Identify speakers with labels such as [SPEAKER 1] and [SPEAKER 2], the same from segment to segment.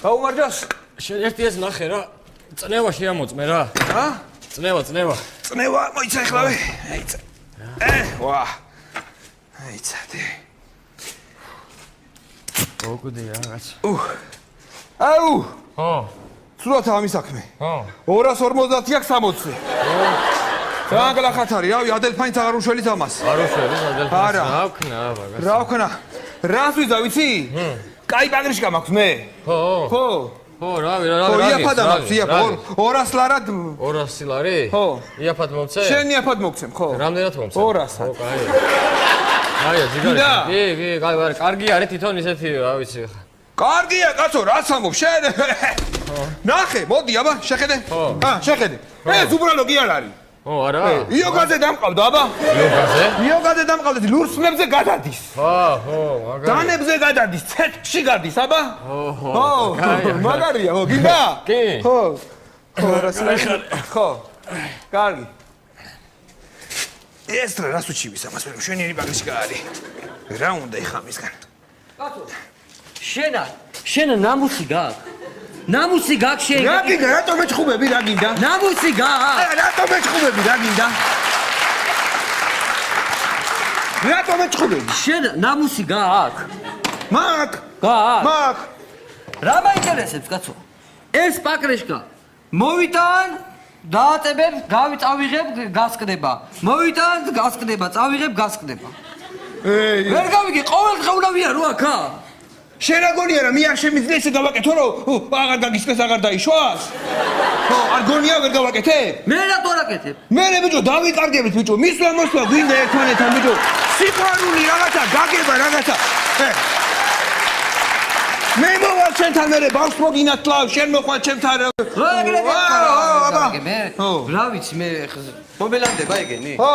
[SPEAKER 1] გაუმარჯოს. შენ ერთი ეს ნახე რა. წნევა შეამოწმე რა. რა? წნევა. წნევა, მოიცა ეხლავე. აიცა. ვა. აიცადე. ოღონდ რაღაც. აუ. ხო. ცუდად ამის საქმე. ხო. 250 აქვს 60. რა გლახათარი, რავი, ადელფაინც აღარ უშველის ამას. არ უშველის ადელფაინც. არა. რა ვქნა, ბაგას. რა ვქნა? რას ვიზა ვიცი? კაი პაგრიშკა მაქვს მე. ხო. ხო, რავი. ხო, იაფადა მაქვს, იაფა. 200 ლარად. 200 ლარი? ხო. იაფად მომცე? შენ იაფად მოგცემ, ხო. რამდენად მომცე? 200. ხო, კაი. აია, ჯიგარი. კი, კარგი არის თვითონ ისეთი, რა ვიცი ხა. კარგია, კაცო, რაც ამობ შენ? ნახე, მოდი, აბა, შეხედე. შეხედე. ეს უბრალო კი არ არის. ო, არა. იოგაზე დამყავდა, აბა. იოგაზე? იოგაზე დამყავდა, ლურსმებზე გადადის. ხო, მაგარია. დანებზე გადადის, ცეცხლში გადის, აბა. ხო, მაგარია, ხო, გინდა? კი. ხო. ხო. კარგი. ეს რას უჩივის ამას, მე მშვენიერი პაგრიშკა არის. რა უნდა იხამისგან? კაცო. შენ ნამუსი გაქვს? ნამუსი გაქვს შენ? რა გინდა? რატომ მეჩხუბები, რა გინდა? ნამუსი გაქვს? რატომ მეჩხუბები, რა გინდა? რატომ მეჩხუბები? შენ ნამუსი გაქვს? მაგ. რა მაინტერესებს, კაცო? ეს პაკრიშკა მოვიტან, დააწებებ, გავიწავიღებ, გასკდება. მოვიტან, გასკდება, წავიღებ, გასკდება. ვერ გავიგე, ყოველდღე უნდა ვიარო აქა? შენ რა გონია რა, მე არ შემიძლია ესე გავაკეთო, რომ აღარ გაგისკეს, აღარ დაიშვას? ხო, არ გონია ვერ გავაკეთებ? მე რატო არ აკეთებ? მე ბიჭო, დავიკარგებით ბიჭო, მისვლა გვინდა ერთმანეთთან ბიჭო. სიყვარული რაღაცა, გაგება რაღაცა. მე მოვალ შენთან მერე ბავშვს მოგინათლავ, შენ მოხვალ ჩემთან. რა ვიცი, მე მომელანდება ეგენი? ხო.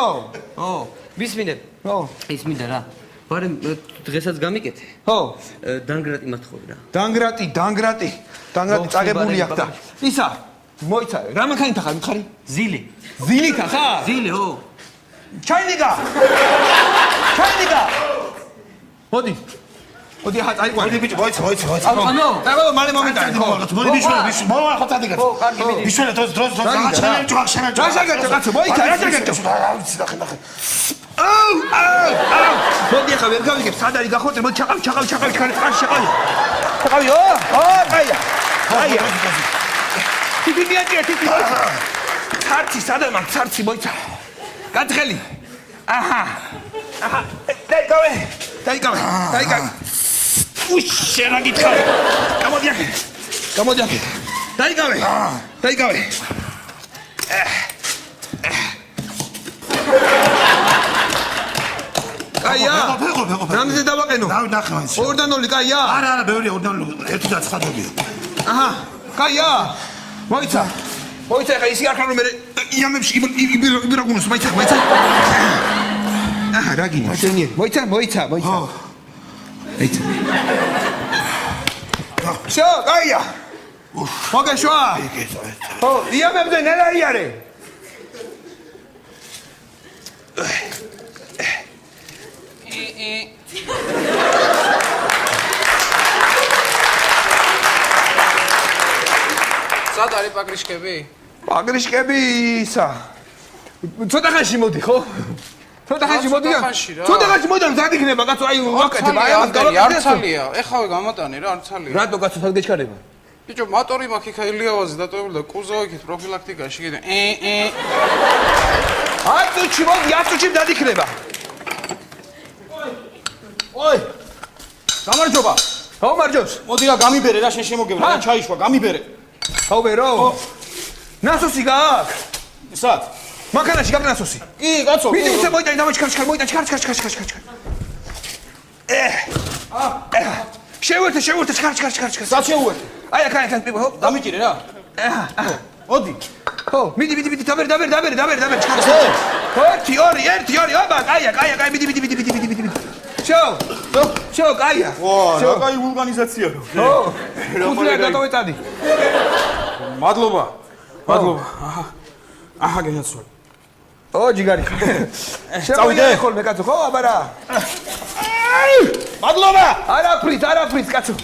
[SPEAKER 1] მისმინებ? ხო. ისმინდა რა. ვარემ დღესაც გამიკეთე? ხო. დანგრატი მათხოვე რა. დანგრატი წაღებული აქ და. ისა, მოიცა, რა მანქანით ახარ მიხარი? ზილი. ზილით ახარ? ზილი, ხო. ჩაინიგა. მოდი, ახლა წაიყვანე. მოდი ბიჭო, მოიცა. ანუ? დაბა, მალე მომიტანე, ხო. მოდი ბიჭო, მოვა ხო წადიგეთ. ხო, კარგი, მიდი. ბიჭო, დროს რა შეგეჭო, კაცო, მოიცა, რა შეგეჭო? რა ვიცი, ნახე. აუ! მოდი ახლა ვერ გავიგებ, სად არის გახოწე, მოდი ჩაყავი, წყალში ჩაყავი. კაია. თითი. ცარცი, სადა მაგ ცარცი მოიცა. გათხელი. აჰა. დაიკავე. შენ აგითხარი. გამოდი აქ. დაიკავე. კაია. რამდენი დავაყენო? ნახე მაინც. 2-0 კაია? არა, ბევრია 2-0. ერთი და ცხადობია. აჰა. კაია. მოიცა, ეხა ისი არ ხარ რომ მე იამებში იბირაგუნოს, მოიცა. აჰა, რა გინდა? მოიცა. ხო. ეიცა. შო, კაია. მოგეშვა. ხო, იამებზე ნელა იარე. სად არის პაგრიშკები? პაგრიშკები ისა. ცოტა ხანში მოდი, ხო? ცოტა ხანში მოდი, ზად იქნება, კაცო, აი ვაკეთებ, აი ამას გავაკეთე. არცალია, ეხავე გამატანი რა, არცალია. რატო კაცო, სად გეჩქარება? ბიჭო, მატორი მაქვს იქა ელიავაზე დატოვებული და კუზო იქით პროფილაქტიკაში კიდე. აწუჩი მოდი, აწუჩი დადიქნება. ой! გამარჯობა. გამარჯობს. მოდი რა გამიბერე რა შენ შემოგევრე რა ჩაიშვა, გამიბერე. გავბერო. ნასოსი გააქვს? სად? მანქანაში გაქვს ნასოსი. კი, კაცო. მიდი მოიტანი დამოჩქარ, ჩქარ. შევერთე, ჩქარ. სად შევერთე? აი აქ პიპო, ხო? დამიჭირე რა. მოდი. ხო, მიდი, დაბერ, ჩქარ. ხო, 1 2 აბა, კაია, მიდი. შო, კაია. ვა, რა კაი ვულკანიზაცია რო. ხო. უძლია გადავეტადი. მადლობა. აჰა, გენაცვალე. ო ჯიგარი.
[SPEAKER 2] წავიდე
[SPEAKER 1] ხოლმე კაცო, ხო აბა რა.
[SPEAKER 2] მადლობა.
[SPEAKER 1] არაფრით კაცო.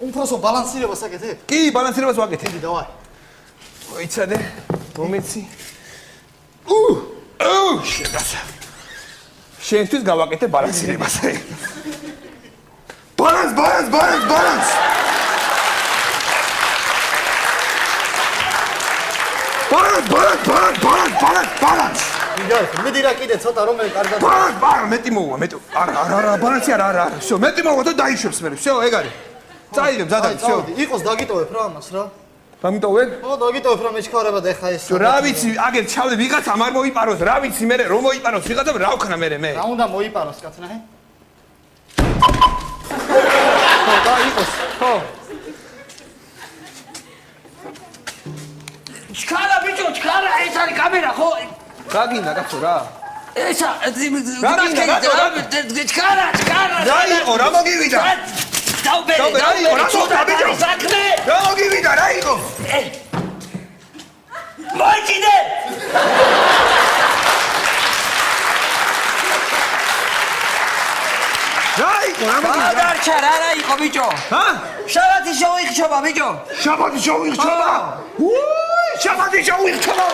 [SPEAKER 3] უმფროსო ბალანსირებას აკეთებ?
[SPEAKER 1] კი, ბალანსირებას ვაკეთებ.
[SPEAKER 3] დიდი დავაი.
[SPEAKER 1] მოიცადე, მომეცი. შეგასა. შენთვის გავაკეთე ბალანსირებას. ბალანს. ბალანს.
[SPEAKER 3] მიდი რა კიდე ცოტა რომელი კარგად.
[SPEAKER 1] ბალანს, მეტი მოუვა, მეტი. არა, ბალანსი არა. всё, მეტი მოუვა და დაიშვებს მე. всё, ეგ არის. წაიღებ, ზადად, всё.
[SPEAKER 3] იყოს დაგიტოვებ რა ამას რა.
[SPEAKER 1] გამიტოვებ?
[SPEAKER 3] ო, დაგიტოვებ რა მეჩქარება და ეხა ეს.
[SPEAKER 1] რა ვიცი, აგერ ჩავდე ვიღაცამ არ მოიპაროს, რა ვიცი მე რომ მოიპაროს ვიღაცამ რა ვქნა მე.
[SPEAKER 3] რა უნდა მოიპაროს კაცნა, ჰე?
[SPEAKER 1] ხო, დაიყოს. ხო.
[SPEAKER 4] ჩქარა ბიჭო, ჩქარა, ეს არის კამერა, ხო?
[SPEAKER 1] გაგინდა კაცო რა.
[SPEAKER 4] ესა, ჩქარა.
[SPEAKER 1] რა იყო, რა მოგივიდა?
[SPEAKER 4] დაუბერე,
[SPEAKER 1] რა მოგივიდა, რა იყო?
[SPEAKER 4] მოიჭიდე!
[SPEAKER 1] რა იყო, რა მოგივიდა?
[SPEAKER 4] დარჩა, რა იყო ბიჭო?
[SPEAKER 1] ჰა?
[SPEAKER 4] შაბათი შოუიხჩობა ბიჭო.
[SPEAKER 1] შაბათი შოუიხჩობა? შაბათი შოუიხჩობა.